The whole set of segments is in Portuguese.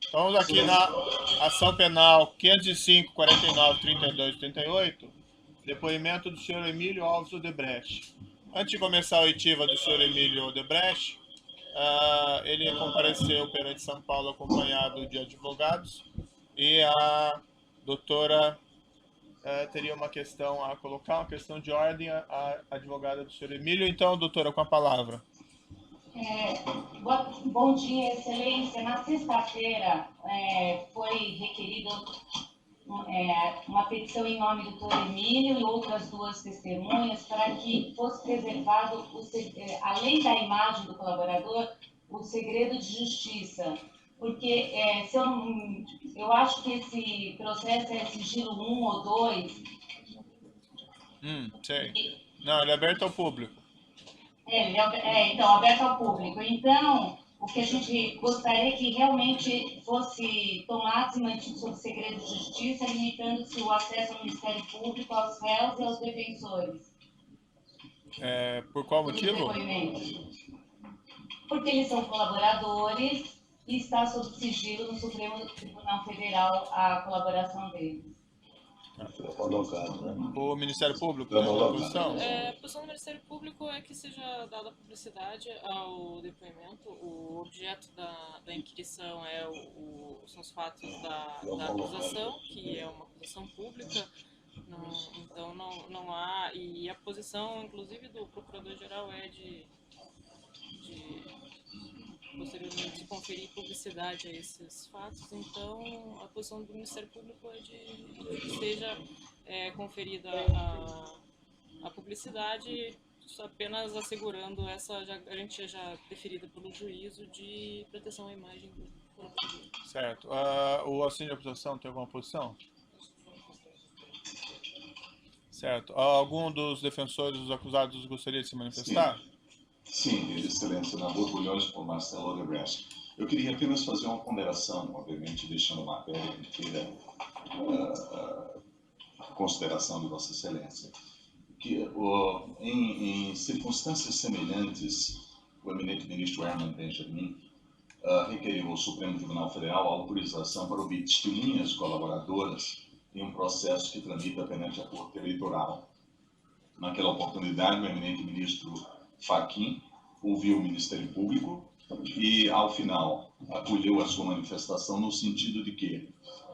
Estamos aqui na ação penal 505, 49, 32 e 38, depoimento do senhor Emílio Alves Odebrecht. Antes de começar a oitiva do senhor Emílio Odebrecht, ele compareceu perante São Paulo acompanhado de advogados e a doutora teria uma questão a colocar, uma questão de ordem, a advogada do senhor Emílio. Então, doutora, com a palavra. Bom dia, excelência. Na sexta-feira foi requerido uma petição em nome do doutor Emílio e outras duas testemunhas para que fosse preservado, além da imagem do colaborador, o segredo de justiça. Porque eu acho que esse processo é sigilo 1 ou 2. Sei. Não, ele é aberto ao público. Então, aberto ao público. Então, o que a gente gostaria que realmente fosse tomado e mantido sob segredo de justiça, limitando-se o acesso ao Ministério Público, aos réus e aos defensores. Por qual motivo? Porque eles são colaboradores e está sob sigilo no Supremo Tribunal Federal a colaboração deles. O Ministério Público tem uma posição? A posição do Ministério Público é que seja dada publicidade ao depoimento. O objeto da inquirição são os fatos da acusação, que é uma acusação pública. Então não há... E a posição, inclusive, do Procurador-Geral é de posteriormente conferir publicidade a esses fatos. Então a posição do Ministério Público é de que seja conferida a publicidade, apenas assegurando essa garantia já deferida pelo juízo de proteção à imagem do colaborador. Certo. O auxílio de acusação tem alguma posição? Certo. Algum dos defensores dos acusados gostaria de se manifestar? Sim, excelência, na Rua Bulhões por Marcelo Odebrecht. Eu queria apenas fazer uma ponderação, obviamente deixando a matéria inteira a consideração de Vossa Excelência, que em circunstâncias semelhantes, o eminente ministro Herman Benjamin requeriu ao Supremo Tribunal Federal a autorização para ouvir testemunhas colaboradoras em um processo que tramita perante a Corte Eleitoral. Naquela oportunidade, o eminente ministro Fachin ouviu o Ministério Público e, ao final, acolheu a sua manifestação no sentido de que,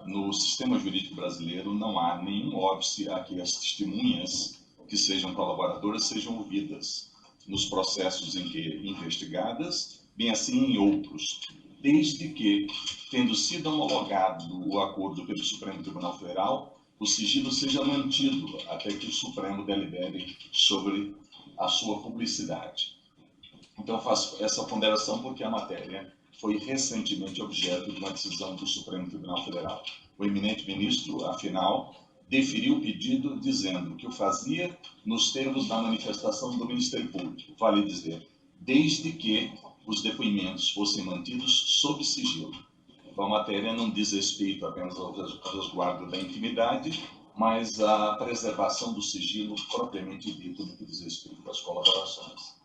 no sistema jurídico brasileiro, não há nenhum óbice a que as testemunhas que sejam colaboradoras sejam ouvidas nos processos em que investigadas, bem assim em outros, desde que, tendo sido homologado o acordo pelo Supremo Tribunal Federal, o sigilo seja mantido até que o Supremo delibere sobre a sua publicidade. Então, faço essa ponderação porque a matéria foi recentemente objeto de uma decisão do Supremo Tribunal Federal. O eminente ministro, afinal, deferiu o pedido dizendo que o fazia nos termos da manifestação do Ministério Público, vale dizer, desde que os depoimentos fossem mantidos sob sigilo. Então, a matéria não diz respeito apenas ao resguardo da intimidade, mas à preservação do sigilo propriamente dito no que diz respeito às colaborações.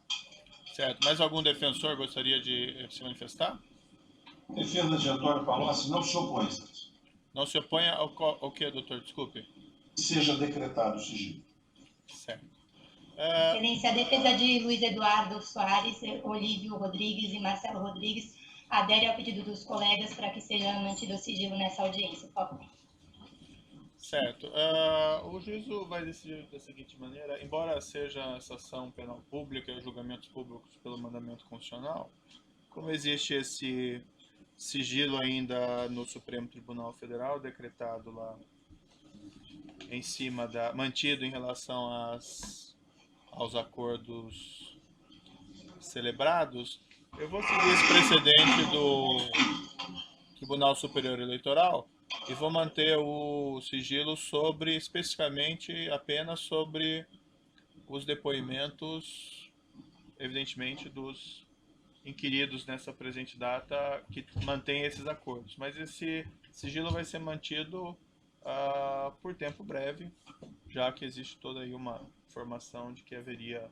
Certo. Mais algum defensor gostaria de se manifestar? Defesa de Antônio Palocci não se opõe. Não se opõe ao que, doutor? Desculpe. Seja decretado o sigilo. Certo. Excelência, a defesa de Luiz Eduardo Soares, Olívio Rodrigues e Marcelo Rodrigues adere ao pedido dos colegas para que seja mantido o sigilo nessa audiência, por favor. Certo. O juízo vai decidir da seguinte maneira: embora seja essa ação penal pública e os julgamentos públicos pelo mandamento constitucional, como existe esse sigilo ainda no Supremo Tribunal Federal, decretado lá em cima mantido em relação aos acordos celebrados, eu vou seguir esse precedente do Tribunal Superior Eleitoral e vou manter o sigilo especificamente apenas sobre os depoimentos, evidentemente, dos inquiridos nessa presente data que mantém esses acordos. Mas esse sigilo vai ser mantido por tempo breve, já que existe toda aí uma informação de que haveria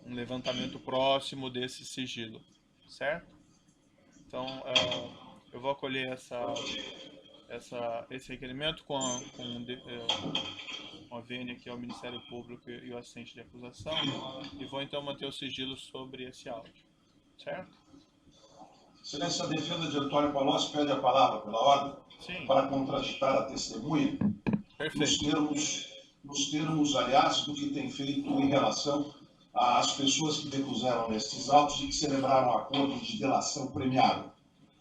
um levantamento próximo desse sigilo, certo? Então, eu vou acolher esse requerimento com a vênia aqui ao Ministério Público e o assistente de acusação, e vou então manter o sigilo sobre esse áudio, certo? Excelência, a defesa de Antônio Palocci pede a palavra pela ordem. Sim. Para contraditar a testemunha, Perfeito. nos termos, aliás, do que tem feito em relação às pessoas que depuseram nestes autos e que celebraram acordo de delação premiada.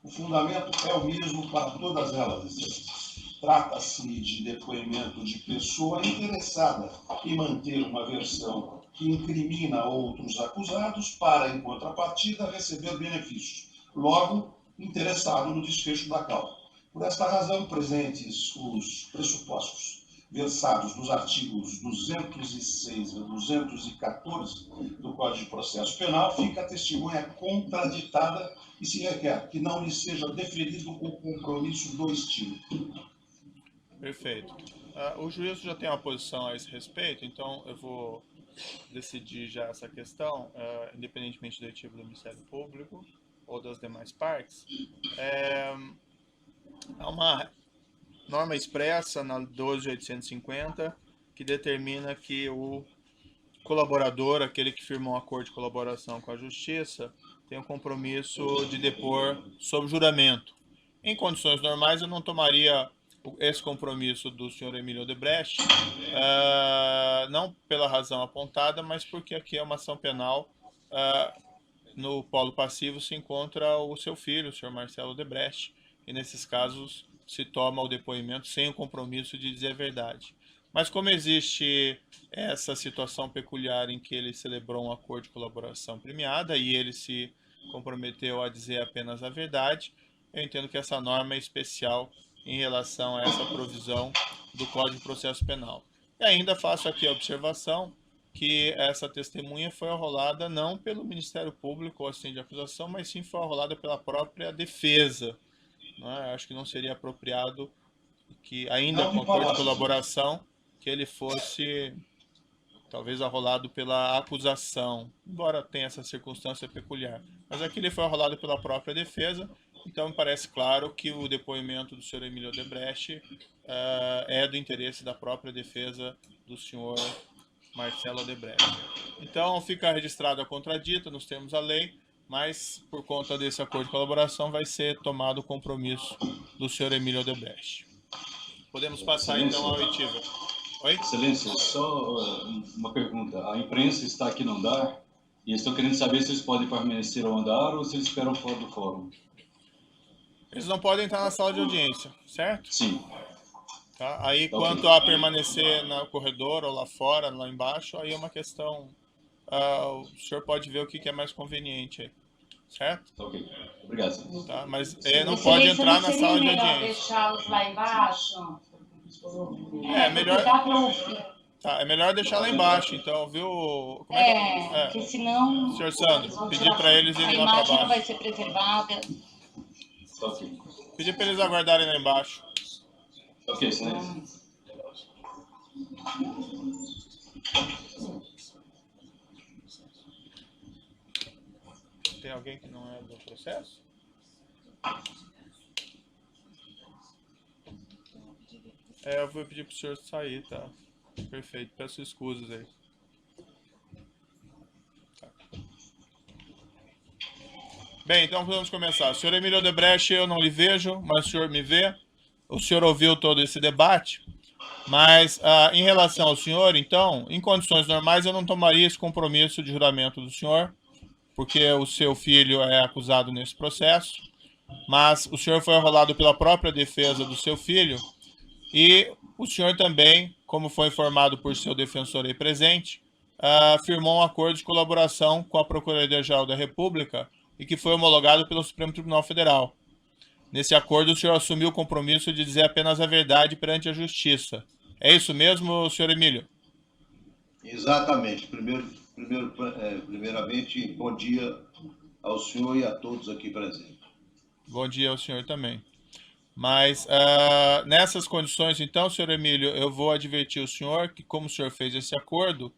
O fundamento é o mesmo para todas elas, excelência. Trata-se de depoimento de pessoa interessada em manter uma versão que incrimina outros acusados para, em contrapartida, receber benefícios. Logo, interessado no desfecho da causa. Por esta razão, presentes os pressupostos versados nos artigos 206 a 214 do Código de Processo Penal, fica a testemunha contraditada e se requer que não lhe seja deferido o compromisso do estilo. Perfeito. O juízo já tem uma posição a esse respeito, então eu vou decidir já essa questão, independentemente do artigo do Ministério Público ou das demais partes. Há uma norma expressa na 12.850 que determina que o colaborador, aquele que firmou um acordo de colaboração com a Justiça, tem o compromisso de depor sob juramento. Em condições normais, eu não tomaria esse compromisso do senhor Emílio Odebrecht, não pela razão apontada, mas porque aqui é uma ação penal. No polo passivo se encontra o seu filho, o senhor Marcelo Odebrecht, e nesses casos se toma o depoimento sem o compromisso de dizer a verdade. Mas como existe essa situação peculiar em que ele celebrou um acordo de colaboração premiada e ele se comprometeu a dizer apenas a verdade, eu entendo que essa norma é especial em relação a essa provisão do Código de Processo Penal. E ainda faço aqui a observação que essa testemunha foi arrolada não pelo Ministério Público ou assistente de acusação, mas sim foi arrolada pela própria defesa. Acho que não seria apropriado que, ainda com acordo de colaboração, que ele fosse talvez arrolado pela acusação, embora tenha essa circunstância peculiar. Mas aqui ele foi arrolado pela própria defesa, então me parece claro que o depoimento do senhor Emílio Odebrecht é do interesse da própria defesa do senhor Marcelo Odebrecht. Então fica registrado a contradita nos termos da lei, mas por conta desse acordo de colaboração vai ser tomado o compromisso do senhor Emílio Odebrecht. Podemos passar então ao oitiva. Oi? Excelência, só uma pergunta. A imprensa está aqui no andar e estou querendo saber se eles podem permanecer ao andar ou se eles esperam fora do fórum. Eles não podem entrar na sala de audiência, certo? Sim. Tá? Aí, quanto a permanecer no corredor ou lá fora, lá embaixo, aí é uma questão... o senhor pode ver o que é mais conveniente aí, certo? Ok. Obrigado, senhor. Tá? Mas não pode entrar na sala de audiência. Deixá-los lá embaixo? É melhor... Dá pra ouvir. Tá, é melhor deixar lá embaixo, então, viu? Como porque senão... Senhor Sandro, pedir para eles irem lá para A imagem não vai baixo. ser preservada. Ok. Pedir para eles aguardarem lá embaixo. Ok, excelência. Tem alguém que não é do processo? Eu vou pedir para o senhor sair, tá? Perfeito, peço escusas aí. Tá. Bem, então vamos começar. Senhor Emílio Odebrecht, eu não lhe vejo, mas o senhor me vê. O senhor ouviu todo esse debate, mas em relação ao senhor, então, em condições normais eu não tomaria esse compromisso de juramento do senhor, porque o seu filho é acusado nesse processo, mas o senhor foi arrolado pela própria defesa do seu filho e o senhor também, como foi informado por seu defensor aí presente, firmou um acordo de colaboração com a Procuradoria-Geral da República e que foi homologado pelo Supremo Tribunal Federal. Nesse acordo, o senhor assumiu o compromisso de dizer apenas a verdade perante a Justiça. É isso mesmo, senhor Emílio? Exatamente. Primeiramente, bom dia ao senhor e a todos aqui presentes. Bom dia ao senhor também. Mas, nessas condições, então, senhor Emílio, eu vou advertir o senhor que, como o senhor fez esse acordo,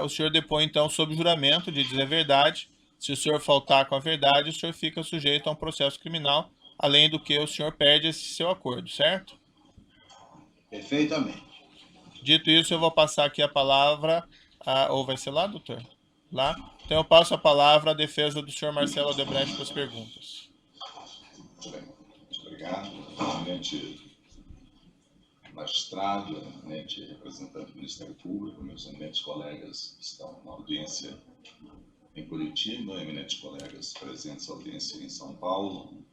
o senhor depõe, então, sob juramento de dizer a verdade. Se o senhor faltar com a verdade, o senhor fica sujeito a um processo criminal além do que o senhor pede esse seu acordo, certo? Perfeitamente. Dito isso, eu vou passar aqui a palavra, ou vai ser lá, doutor? Lá? Então eu passo a palavra à defesa do senhor Marcelo Odebrecht para as perguntas. Muito bem. Muito obrigado. Eminente magistrado, eminente representante do Ministério Público, meus eminentes colegas que estão na audiência em Curitiba, eminentes colegas presentes à audiência em São Paulo,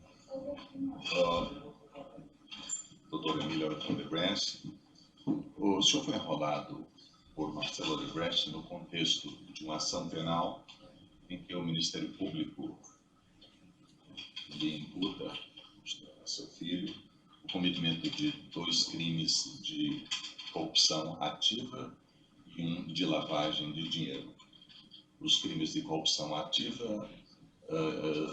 doutor Emílio Odebrecht. O senhor foi enrolado por Marcelo Odebrecht no contexto de uma ação penal em que o Ministério Público lhe imputa a seu filho o cometimento de 2 crimes de corrupção ativa e um de lavagem de dinheiro. Os crimes de corrupção ativa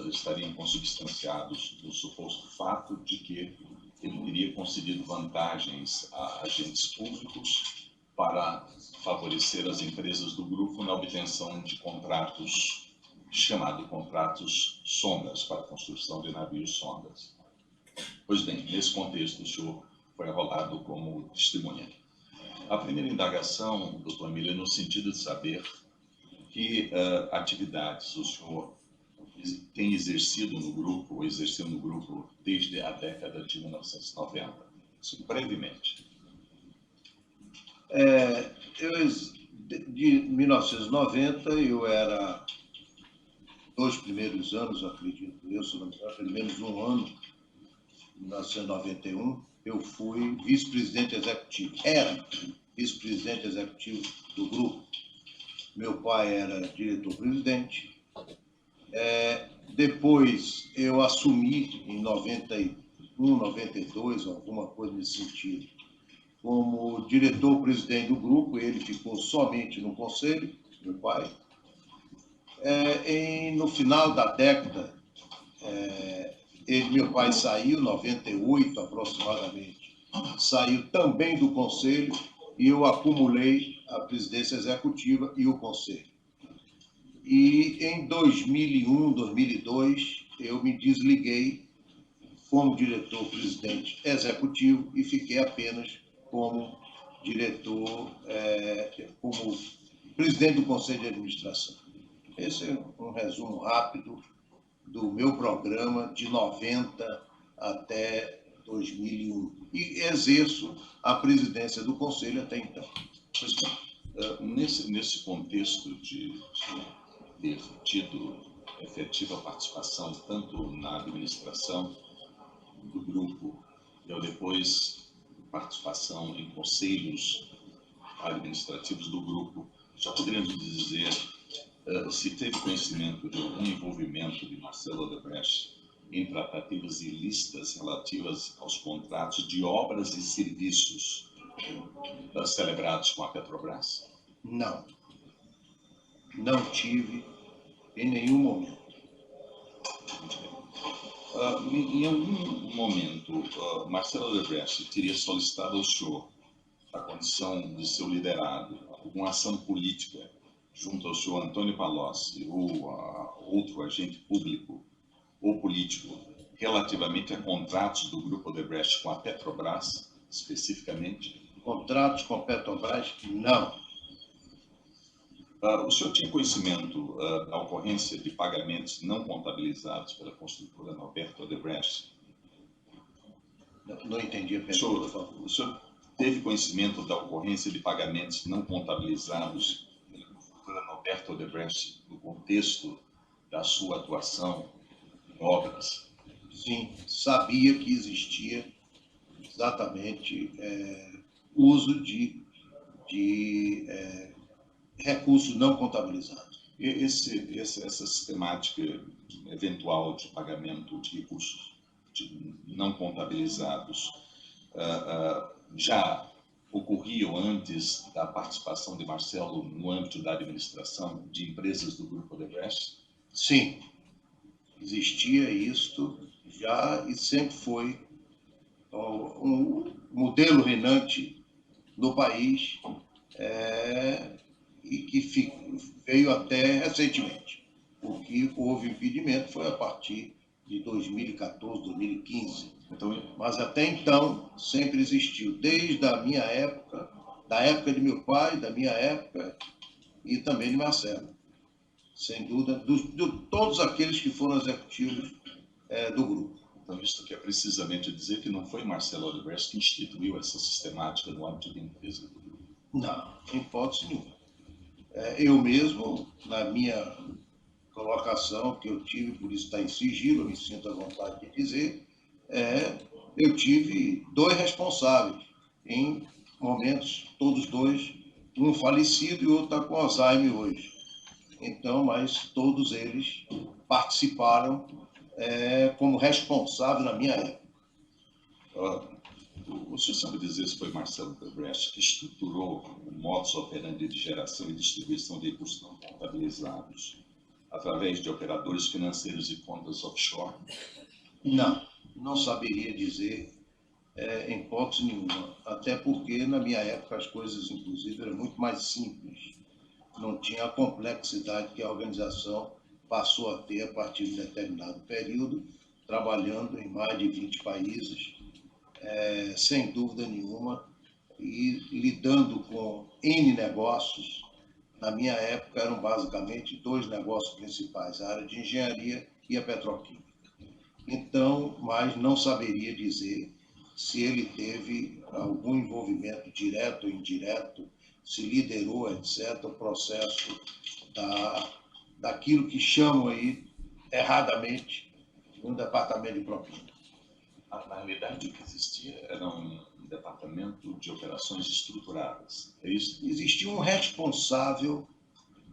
estariam consubstanciados no suposto fato de que ele teria concedido vantagens a agentes públicos para favorecer as empresas do grupo na obtenção de contratos, chamados contratos sondas, para a construção de navios sondas. Pois bem, nesse contexto, o senhor foi arrolado como testemunha. A primeira indagação, doutor Emílio, é no sentido de saber que atividades o senhor tem exercido no grupo, ou exerceu no grupo, desde a década de 1990. Isso, brevemente. De 1990, eu era 2 primeiros anos, acredito eu, se não me engano, pelo menos um ano, em 1991, eu fui vice-presidente executivo. Era vice-presidente executivo do grupo. Meu pai era diretor-presidente. Depois eu assumi em 91, 92, alguma coisa nesse sentido, como diretor-presidente do grupo. Ele ficou somente no conselho, meu pai. No final da década, meu pai saiu, 98 aproximadamente, saiu também do conselho e eu acumulei a presidência executiva e o conselho. E em 2001, 2002, eu me desliguei como diretor-presidente executivo e fiquei apenas como diretor, como presidente do Conselho de Administração. Esse é um resumo rápido do meu programa de 90 até 2001. E exerço a presidência do Conselho até então. Nesse contexto de ter tido efetiva participação tanto na administração do grupo e depois participação em conselhos administrativos do grupo, já poderíamos dizer se teve conhecimento de algum envolvimento de Marcelo Odebrecht em tratativas ilícitas relativas aos contratos de obras e serviços celebrados com a Petrobras? Não. Não tive em nenhum momento. Em algum momento, Marcelo Odebrecht teria solicitado ao senhor a condição de seu liderado, alguma ação política junto ao senhor Antônio Palocci ou a outro agente público ou político relativamente a contratos do Grupo Odebrecht com a Petrobras, especificamente? Contratos com a Petrobras, não. O senhor tinha conhecimento da ocorrência de pagamentos não contabilizados pela construtora Norberto Odebrecht? Não entendi a pergunta, por favor. O senhor teve conhecimento da ocorrência de pagamentos não contabilizados pela construtora Norberto Odebrecht no contexto da sua atuação em obras? Sim, sabia que existia exatamente uso de recursos não contabilizados. Essa sistemática eventual de pagamento de recursos não contabilizados já ocorriam antes da participação de Marcelo no âmbito da administração de empresas do Grupo Odebrecht? Sim, existia isto já e sempre foi um modelo reinante no país e que veio até recentemente. O que houve impedimento foi a partir de 2014, 2015. Então, Mas até então sempre existiu, desde a minha época, da época de meu pai, da minha época e também de Marcelo. Sem dúvida, de todos aqueles que foram executivos do grupo. então, isso quer precisamente dizer que não foi Marcelo Odebrecht que instituiu essa sistemática no âmbito da empresa do grupo. Não, em hipótese nenhuma. Eu mesmo, na minha colocação que eu tive, por isso está em sigilo, eu me sinto à vontade de dizer, eu tive 2 responsáveis em momentos, todos 2, um falecido e o outro está com Alzheimer hoje. Então, mas todos eles participaram como responsável na minha época. O senhor sabe dizer se foi Marcelo Odebrecht que estruturou o modus operandi de geração e distribuição de recursos não contabilizados através de operadores financeiros e contas offshore? Não saberia dizer em hipótese nenhuma, até porque na minha época as coisas, inclusive, eram muito mais simples. Não tinha a complexidade que a organização passou a ter a partir de determinado período, trabalhando em mais de 20 países, sem dúvida nenhuma, e lidando com N negócios. Na minha época eram basicamente 2 negócios principais, a área de engenharia e a petroquímica. Então, mas não saberia dizer se ele teve algum envolvimento direto ou indireto, se liderou, etc., o processo daquilo que chamam aí, erradamente, um departamento de propina. Na realidade, o que existia era um departamento de operações estruturadas, é isso? Existia um responsável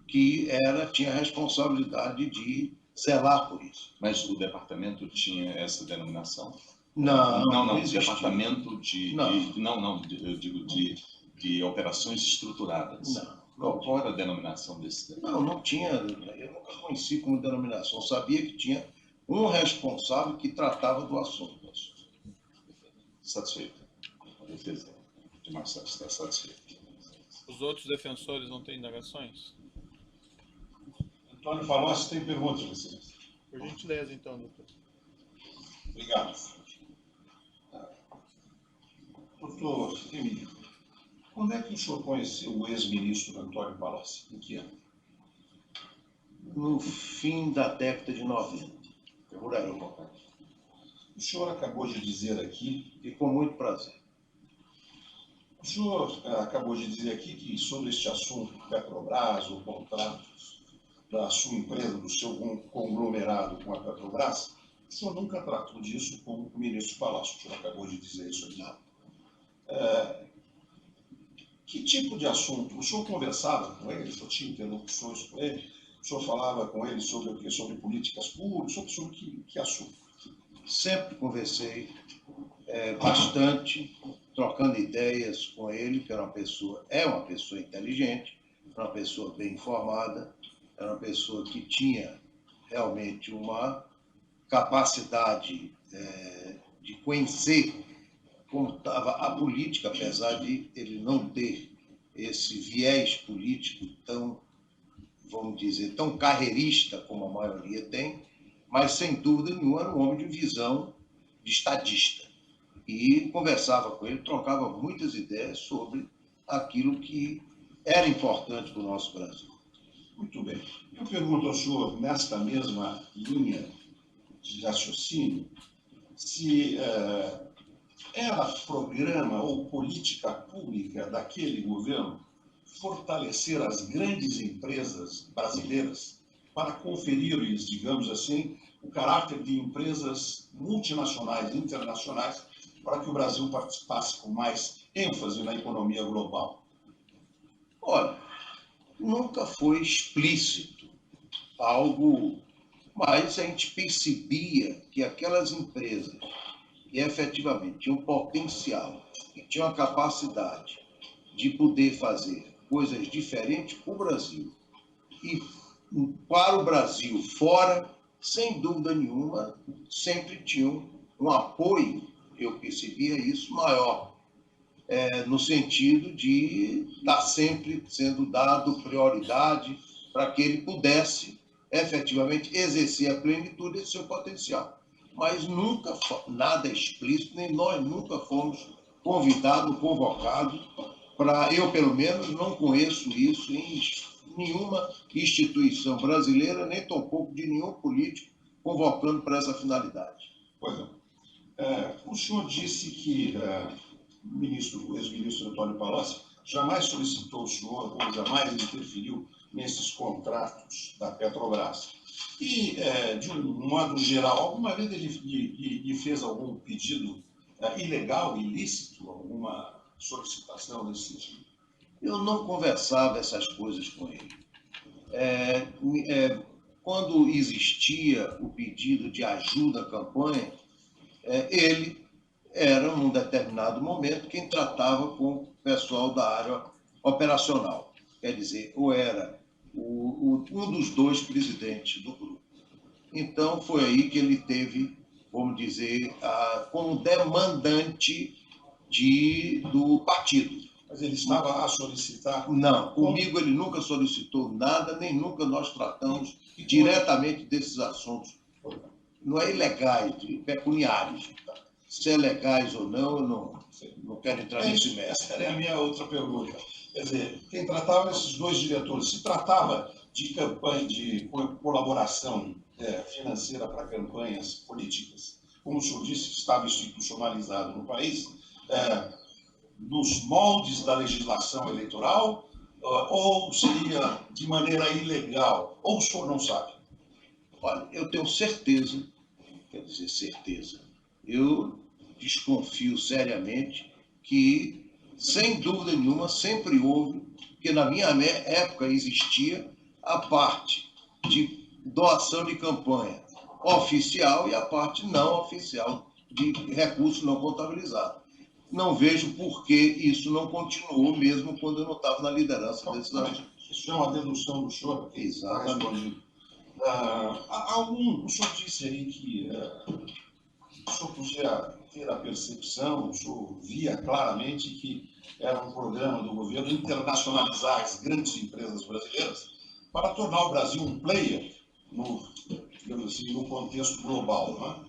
que tinha a responsabilidade de zelar por isso. Mas o departamento tinha essa denominação? Não existia. Departamento eu digo de operações estruturadas. Qual era a denominação desse departamento? Não tinha, eu nunca conheci como denominação, sabia que tinha um responsável que tratava do assunto. Satisfeito. A defesa de Marcelo está satisfeita. Os outros defensores não têm indagações? Antônio Palocci tem perguntas, Excelência. Por gentileza, então, doutor. Obrigado. Doutor Emílio, quando é que o senhor conheceu o ex-ministro Antônio Palocci? Em que ano? No fim da década de 90. Por aí. O senhor acabou de dizer aqui, E com muito prazer. o senhor acabou de dizer aqui que sobre este assunto, Petrobras, ou contratos da sua empresa, do seu conglomerado com a Petrobras, o senhor nunca tratou disso com o ministro Palocci. O senhor acabou de dizer isso aqui. Que tipo de assunto? O senhor conversava com ele? O senhor tinha interlocuções com ele? O senhor falava com ele sobre o quê? Sobre políticas públicas? Sobre que assunto? Sempre conversei bastante, trocando ideias com ele, que é uma pessoa inteligente, uma pessoa bem informada, era uma pessoa que tinha realmente uma capacidade de conhecer como estava a política, apesar de ele não ter esse viés político tão, vamos dizer, tão carreirista como a maioria tem, mas sem dúvida nenhuma era um homem de visão de estadista. E conversava com ele, trocava muitas ideias sobre aquilo que era importante para o nosso Brasil. Muito bem. Eu pergunto ao senhor, nesta mesma linha de raciocínio, se era programa ou política pública daquele governo fortalecer as grandes empresas brasileiras para conferir-lhes, digamos assim, o caráter de empresas multinacionais, internacionais, para que o Brasil participasse com mais ênfase na economia global? Olha, nunca foi explícito algo, mas a gente percebia que aquelas empresas que efetivamente tinham potencial, que tinham a capacidade de poder fazer coisas diferentes para o Brasil e para o Brasil fora, sem dúvida nenhuma, sempre tinham um apoio, eu percebia isso, maior, no sentido de estar sempre sendo dado prioridade para que ele pudesse efetivamente exercer a plenitude de seu potencial. mas nunca nada explícito, nem nós nunca fomos convidados, convocados, para, eu pelo menos não conheço isso em nenhuma instituição brasileira, nem tampouco de nenhum político convocando para essa finalidade. Pois é. O senhor disse que o ex-ministro Antônio Palocci jamais solicitou o senhor ou jamais interferiu nesses contratos da Petrobras. E, de um modo geral, alguma vez ele lhe fez algum pedido ilegal, ilícito, alguma solicitação nesse sentido? Eu não conversava essas coisas com ele. Quando existia o pedido de ajuda à campanha, ele era, num determinado momento, quem tratava com o pessoal da área operacional. Quer dizer, ou era um dos dois presidentes do grupo. Então, foi aí que ele teve, vamos dizer, como demandante do partido. Mas ele estava a solicitar? Não, comigo ele nunca solicitou nada, nem nunca nós tratamos diretamente desses assuntos. Não é ilegais, pecuniários. Se é legais ou não, eu não quero entrar nesse mérito. Essa era a minha outra pergunta. Quer dizer, quem tratava esses dois diretores, se tratava de campanha, de colaboração financeira para campanhas políticas, como o senhor disse, que estava institucionalizado no país, nos moldes da legislação eleitoral, ou seria de maneira ilegal, ou o senhor não sabe? Olha, eu tenho certeza, quer dizer, certeza, eu desconfio seriamente que, sem dúvida nenhuma, sempre houve, porque na minha época existia a parte de doação de campanha oficial e a parte não oficial de recurso não contabilizado. Não vejo por que isso não continuou, mesmo quando eu não estava na liderança desses assuntos. Isso é uma dedução do senhor? Exatamente. O senhor disse aí que o senhor podia ter a percepção, o senhor via claramente que era um programa do governo internacionalizar as grandes empresas brasileiras para tornar o Brasil um player digamos assim, no contexto global, não é?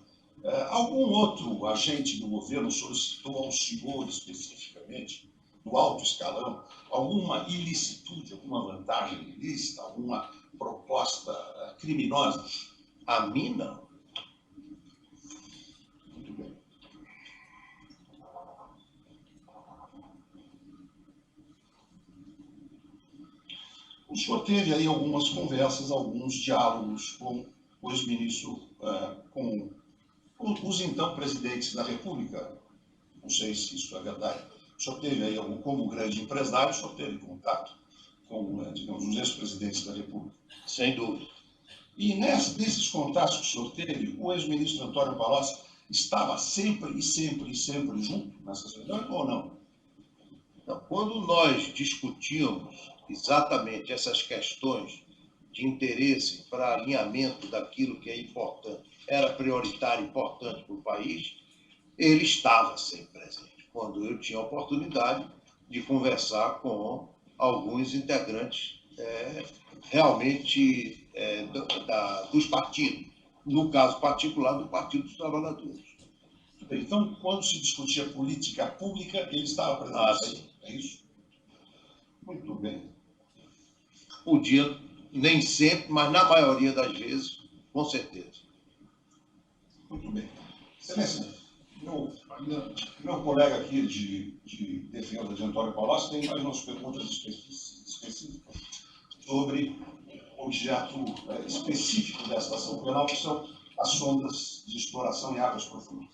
Algum outro agente do governo solicitou ao senhor especificamente, do alto escalão, alguma ilicitude, alguma vantagem ilícita, alguma proposta criminosa? A mim, não. Muito bem. O senhor teve aí algumas conversas, alguns diálogos com o ex-ministro, com os então presidentes da República. Não sei se isso é verdade. O senhor teve aí, como grande empresário, o senhor teve contato com, digamos, os ex-presidentes da República? Sem dúvida. E nesses contatos que o senhor teve, o ex-ministro Antônio Palocci estava sempre junto nessas reuniões ou não? Então, quando nós discutíamos exatamente essas questões de interesse para alinhamento daquilo que é importante, era prioritário, importante para o país, ele estava sempre presente, quando eu tinha a oportunidade de conversar com alguns integrantes realmente dos partidos, no caso particular do Partido dos Trabalhadores. Então, quando se discutia política pública, ele estava presente. É isso? Muito bem. Podia, nem sempre, mas na maioria das vezes, com certeza. Muito bem. Excelência, meu colega aqui de defesa de Antônio Palocci tem mais umas perguntas específicas sobre o objeto específico desta ação penal, que são as sondas de exploração em águas profundas.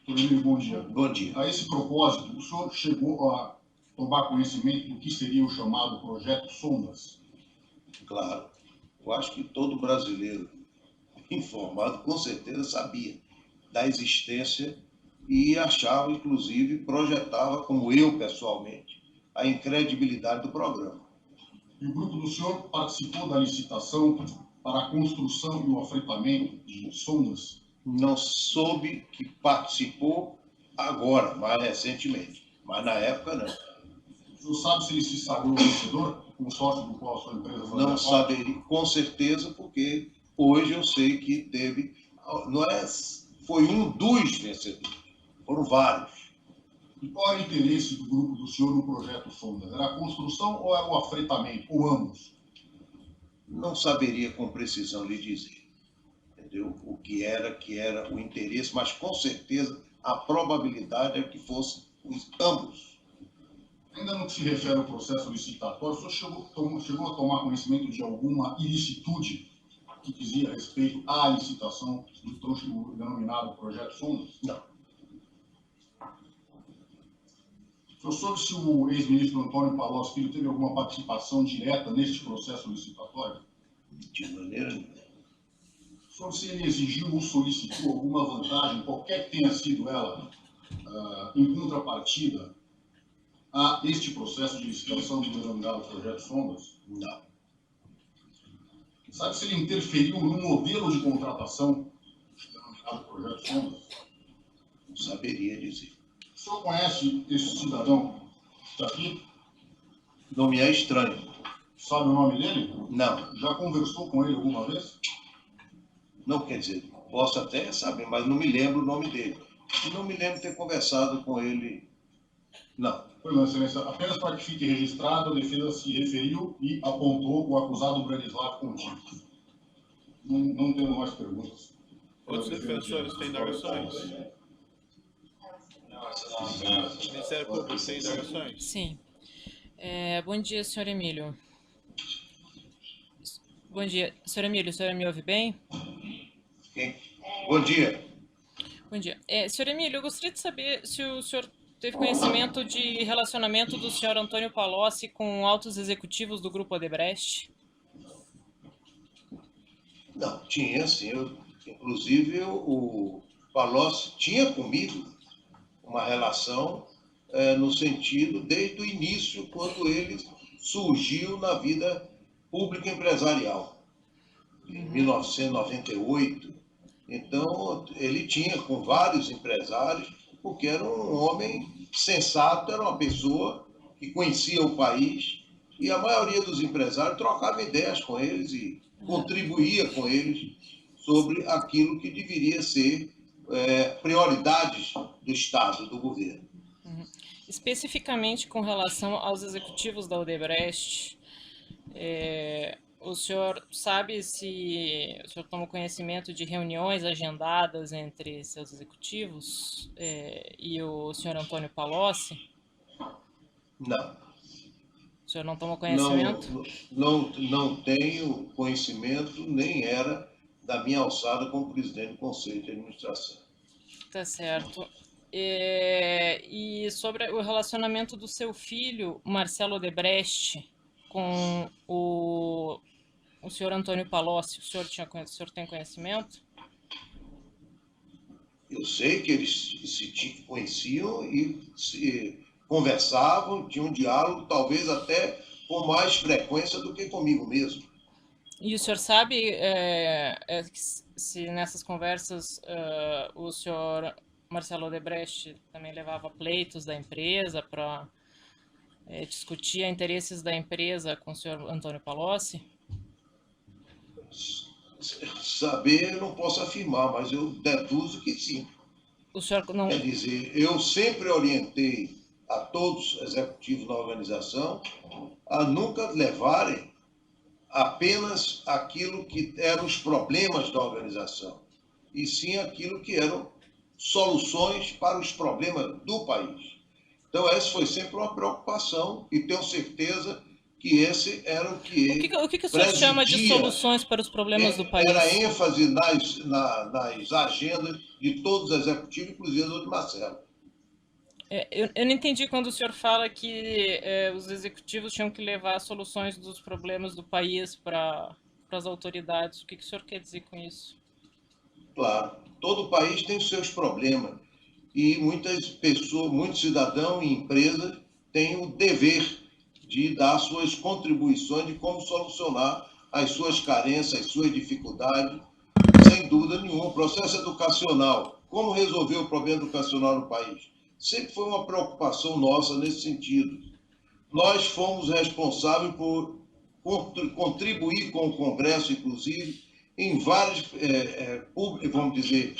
Doutor Emílio, bom dia. Bom dia. A esse propósito, o senhor chegou a tomar conhecimento do que seria o chamado projeto Sondas? Claro. Eu acho que todo brasileiro informado, com certeza, sabia da existência e achava, inclusive, projetava, como eu pessoalmente, a incredibilidade do programa. E o grupo do senhor participou da licitação para a construção e o afretamento de sondas? Não soube que participou agora, mais recentemente, mas na época não. O senhor sabe se ele se sagrou vencedor, consórcio do qual a sua empresa fazia Não parte? saberia, com certeza, porque hoje eu sei que teve foi um dos vencedores, foram vários. E qual era o interesse do grupo do senhor no projeto Sondas? Era a construção ou era o afretamento, ou ambos? Não saberia com precisão lhe dizer, entendeu? O que era o interesse, mas com certeza a probabilidade é que fosse ambos. Ainda no que se refere ao processo licitatório, o senhor chegou a tomar conhecimento de alguma ilicitude que dizia respeito à licitação do denominado projeto Sondas? Não. O senhor soube se o ex-ministro Antônio Palocci Filho teve alguma participação direta neste processo licitatório? De maneira nenhuma. O senhor, se ele exigiu ou solicitou alguma vantagem, qualquer que tenha sido ela, em contrapartida a este processo de licitação do denominado projeto Sondas? Não. Sabe se ele interferiu no modelo de contratação do denominado projeto Sondas? Não saberia dizer. O senhor conhece esse cidadão que está aqui? Não me é estranho. Sabe o nome dele? Não. Já conversou com ele alguma vez? Não, quer dizer, posso até saber, mas não me lembro o nome dele. E não me lembro de ter conversado com ele. Não. Pois não, excelência. Apenas para que fique registrado, a defesa se referiu e apontou o acusado Branislav Contínuo. Não temos mais perguntas. Outros defensores têm indagações? O Ministério Público tem indagações? Sim. Bom dia, senhor Emílio. Bom dia. Senhor Emílio, o senhor me ouve bem? Bom dia. Bom dia. Senhor Emílio, eu gostaria de saber se o senhor teve conhecimento de relacionamento do senhor Antônio Palocci com altos executivos do Grupo Odebrecht? Não, tinha sim. Inclusive, o Palocci tinha comigo uma relação no sentido, desde o início, quando ele surgiu na vida pública empresarial, em 1998. Então, ele tinha com vários empresários, porque era um homem sensato, era uma pessoa que conhecia o país, e a maioria dos empresários trocava ideias com eles e contribuía com eles sobre aquilo que deveria ser prioridades do Estado, do governo. Especificamente com relação aos executivos da Odebrecht, o senhor sabe se o senhor tomou conhecimento de reuniões agendadas entre seus executivos e o senhor Antônio Palocci? Não. O senhor não tomou conhecimento? Não tenho conhecimento, nem era da minha alçada como presidente do Conselho de Administração. Tá certo. E sobre o relacionamento do seu filho, Marcelo Odebrecht, com o senhor Antônio Palocci, o senhor tem conhecimento? Eu sei que eles se conheciam e se conversavam, tinham um diálogo, talvez até com mais frequência do que comigo mesmo. E o senhor sabe se nessas conversas o senhor Marcelo Odebrecht também levava pleitos da empresa para discutir interesses da empresa com o senhor Antônio Palocci? Saber eu não posso afirmar, mas eu deduzo que sim. O senhor não... Quer dizer, eu sempre orientei a todos os executivos da organização a nunca levarem apenas aquilo que eram os problemas da organização, e sim aquilo que eram soluções para os problemas do país. Então, essa foi sempre uma preocupação, e tenho certeza que esse era o que ele O que o senhor chama de soluções para os problemas do país? Era ênfase nas agendas de todos os executivos, inclusive do de Marcelo. Eu não entendi quando o senhor fala que os executivos tinham que levar soluções dos problemas do país para as autoridades. O que o senhor quer dizer com isso? Claro, todo país tem os seus problemas e muitas pessoas, muitos cidadãos e empresas têm o dever de dar suas contribuições de como solucionar as suas carências, as suas dificuldades, sem dúvida nenhuma. O processo educacional, como resolver o problema educacional no país? Sempre foi uma preocupação nossa nesse sentido. Nós fomos responsáveis por contribuir com o Congresso, inclusive, em várias, vamos dizer,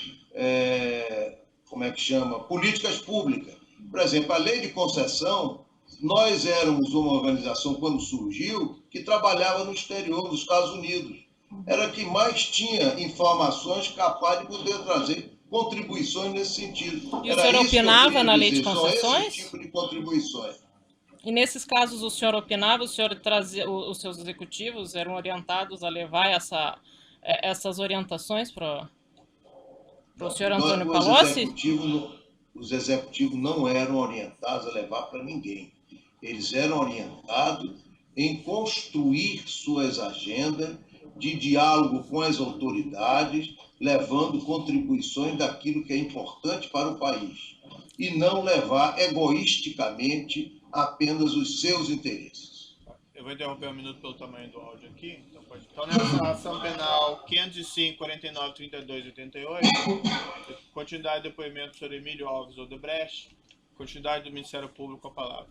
como é que chama? Políticas públicas. Por exemplo, a lei de concessão, nós éramos uma organização, quando surgiu, que trabalhava no exterior, nos Estados Unidos. Era que mais tinha informações capazes de poder trazer contribuições nesse sentido. E o senhor opinava na lei de concessões? São esse tipo de contribuições. E nesses casos o senhor opinava, o senhor trazia, os seus executivos eram orientados a levar essas orientações para o senhor Antônio Palocci? Os executivos não eram orientados a levar para ninguém. Eles eram orientados em construir suas agendas de diálogo com as autoridades, levando contribuições daquilo que é importante para o país, e não levar egoisticamente apenas os seus interesses. Eu vou interromper um minuto pelo tamanho do áudio aqui. Então, nessa ação penal 505, 49, 32 e 88, continuidade do depoimento do senhor Emílio Alves Odebrecht, continuidade do Ministério Público com a palavra.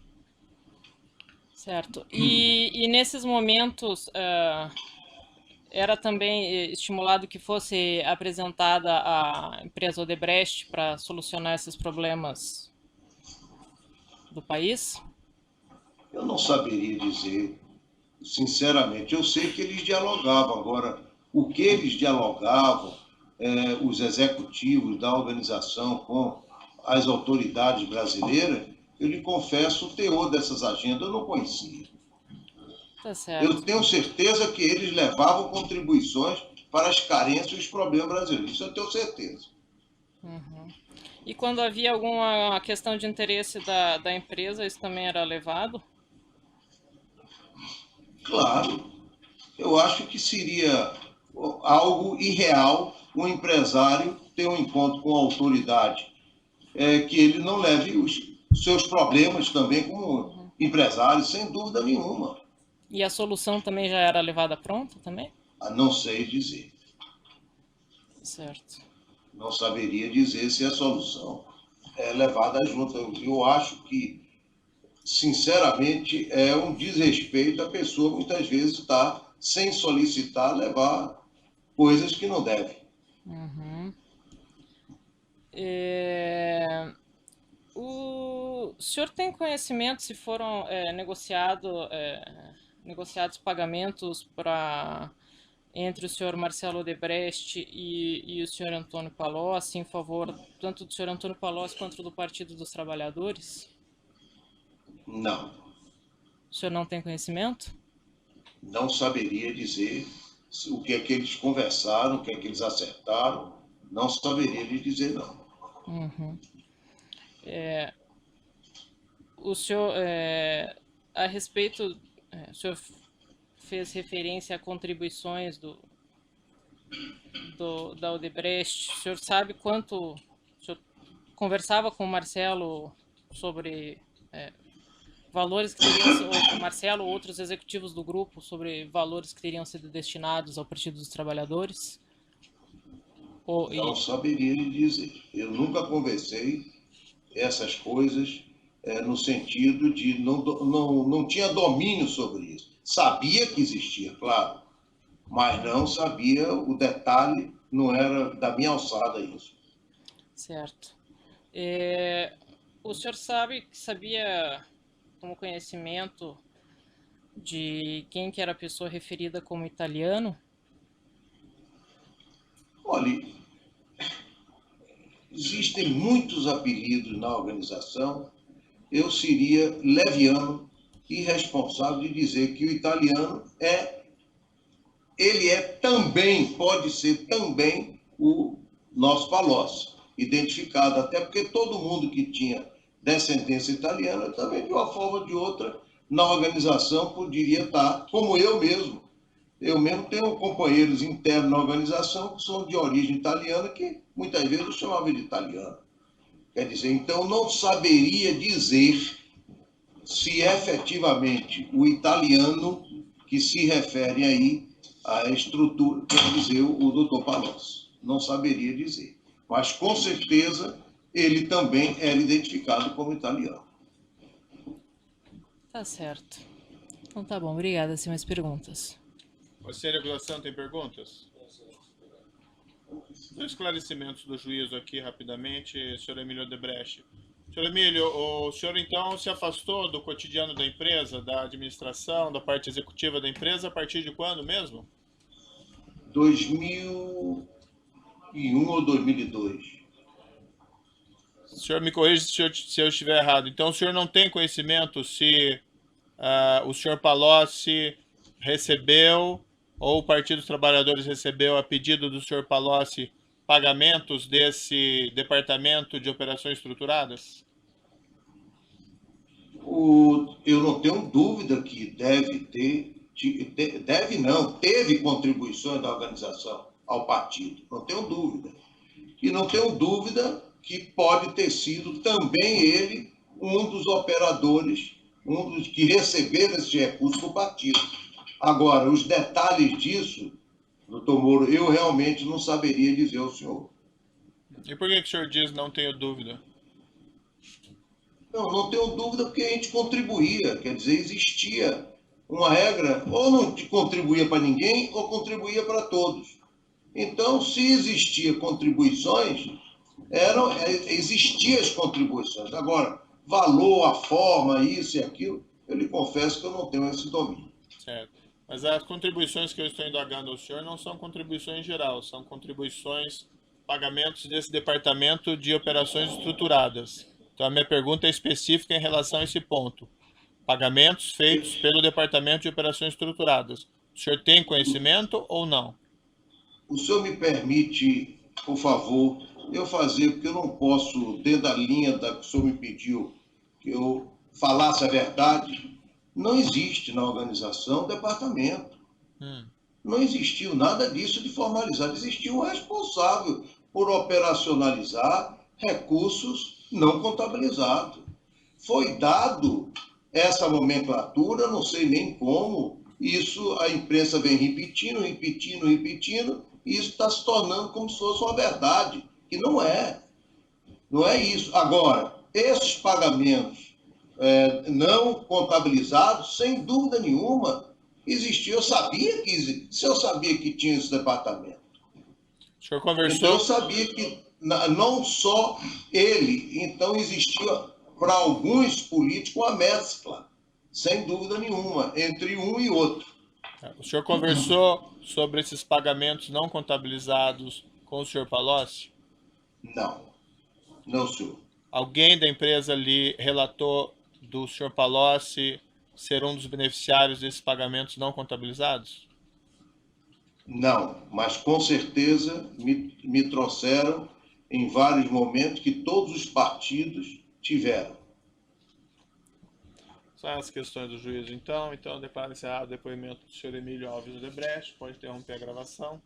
Certo. E nesses momentos, era também estimulado que fosse apresentada a empresa Odebrecht para solucionar esses problemas do país? Eu não saberia dizer, sinceramente. Eu sei que eles dialogavam. Agora, o que eles dialogavam, os executivos da organização com as autoridades brasileiras, eu lhe confesso, o teor dessas agendas eu não conhecia. Tá certo. Eu tenho certeza que eles levavam contribuições para as carências e os problemas brasileiros. Isso eu tenho certeza. Uhum. E quando havia alguma questão de interesse da empresa, isso também era levado? Claro. Eu acho que seria algo irreal um empresário ter um encontro com a autoridade, que ele não leve os seus problemas também como empresário, sem dúvida nenhuma. E a solução também já era levada pronta também? Não sei dizer. Certo. Não saberia dizer se a solução é levada junto. Eu acho que, sinceramente, é um desrespeito a pessoa muitas vezes estar sem solicitar levar coisas que não deve. Uhum. O senhor tem conhecimento se foram negociados pagamentos entre o senhor Marcelo Odebrecht e o senhor Antônio Palocci em favor tanto do senhor Antônio Palocci quanto do Partido dos Trabalhadores? Não. O senhor não tem conhecimento? Não saberia dizer o que é que eles conversaram, o que é que eles acertaram. Não saberia lhe dizer, não. Uhum. O senhor, a respeito, o senhor fez referência a contribuições da Odebrecht. O senhor sabe quanto... O senhor conversava com o Marcelo sobre valores que teriam... Ou o Marcelo ou outros executivos do grupo sobre valores que teriam sido destinados ao Partido dos Trabalhadores? Não saberia lhe dizer. Eu nunca conversei essas coisas no sentido de não tinha domínio sobre isso. Sabia que existia, claro, mas não sabia o detalhe, não era da minha alçada isso. Certo. O senhor sabia como conhecimento de quem que era a pessoa referida como italiano? Olha, existem muitos apelidos na organização. Eu seria leviano e irresponsável de dizer que o italiano pode ser também o nosso Palocci, identificado, até porque todo mundo que tinha descendência italiana também, de uma forma ou de outra, na organização poderia estar, como eu mesmo. Eu mesmo tenho companheiros internos na organização que são de origem italiana, que muitas vezes eu chamava de italiano. Quer dizer, então não saberia dizer se efetivamente o italiano que se refere aí à estrutura, quer dizer, o doutor Palocci. Não saberia dizer. Mas, com certeza, ele também era identificado como italiano. Tá certo. Então tá bom, obrigada. Sem mais perguntas. Você, regulação, tem perguntas? Dois esclarecimentos do juízo aqui, rapidamente, senhor Emílio Odebrecht. Senhor Emílio, o senhor então se afastou do cotidiano da empresa, da administração, da parte executiva da empresa, a partir de quando mesmo? 2001 ou 2002. O senhor me corrija se eu estiver errado. Então, o senhor não tem conhecimento se o senhor Palocci recebeu, ou o Partido dos Trabalhadores recebeu, a pedido do senhor Palocci, pagamentos desse Departamento de Operações Estruturadas? Eu não tenho dúvida que teve contribuições da organização ao partido, não tenho dúvida. E não tenho dúvida que pode ter sido também ele um dos operadores, um dos que receberam esse recurso do partido. Agora, os detalhes disso, doutor Moro, eu realmente não saberia dizer ao senhor. E por que o senhor diz não tenho dúvida? Não tenho dúvida porque a gente contribuía, quer dizer, existia uma regra, ou não contribuía para ninguém, ou contribuía para todos. Então, se existia contribuições, existiam as contribuições. Agora, valor, a forma, isso e aquilo, eu lhe confesso que eu não tenho esse domínio. Certo. Mas as contribuições que eu estou indagando ao senhor não são contribuições em geral, são contribuições, pagamentos desse Departamento de Operações Estruturadas. Então, a minha pergunta é específica em relação a esse ponto. Pagamentos feitos pelo Departamento de Operações Estruturadas. O senhor tem conhecimento ou não? O senhor me permite, por favor, eu fazer, porque eu não posso, dentro da linha que o senhor me pediu, que eu falasse a verdade. Não existe na organização departamento. Não existiu nada disso de formalizado. Existiu um responsável por operacionalizar recursos não contabilizados. Foi dado essa nomenclatura, não sei nem como, isso a imprensa vem repetindo, e isso está se tornando como se fosse uma verdade, que não é. Não é isso. Agora, esses pagamentos não contabilizados, sem dúvida nenhuma, existiam. Se eu sabia que tinha esse departamento. O senhor conversou... Então, eu sabia que não só ele, então existia para alguns políticos uma mescla, sem dúvida nenhuma, entre um e outro. O senhor conversou sobre esses pagamentos não contabilizados com o senhor Palocci? Não, senhor. Alguém da empresa lhe relatou do senhor Palocci ser um dos beneficiários desses pagamentos não contabilizados? Não, mas com certeza me trouxeram em vários momentos que todos os partidos tiveram. São as questões do juízo, então. Então, declaro encerrado o depoimento do senhor Emílio Alves Odebrecht. Pode interromper a gravação.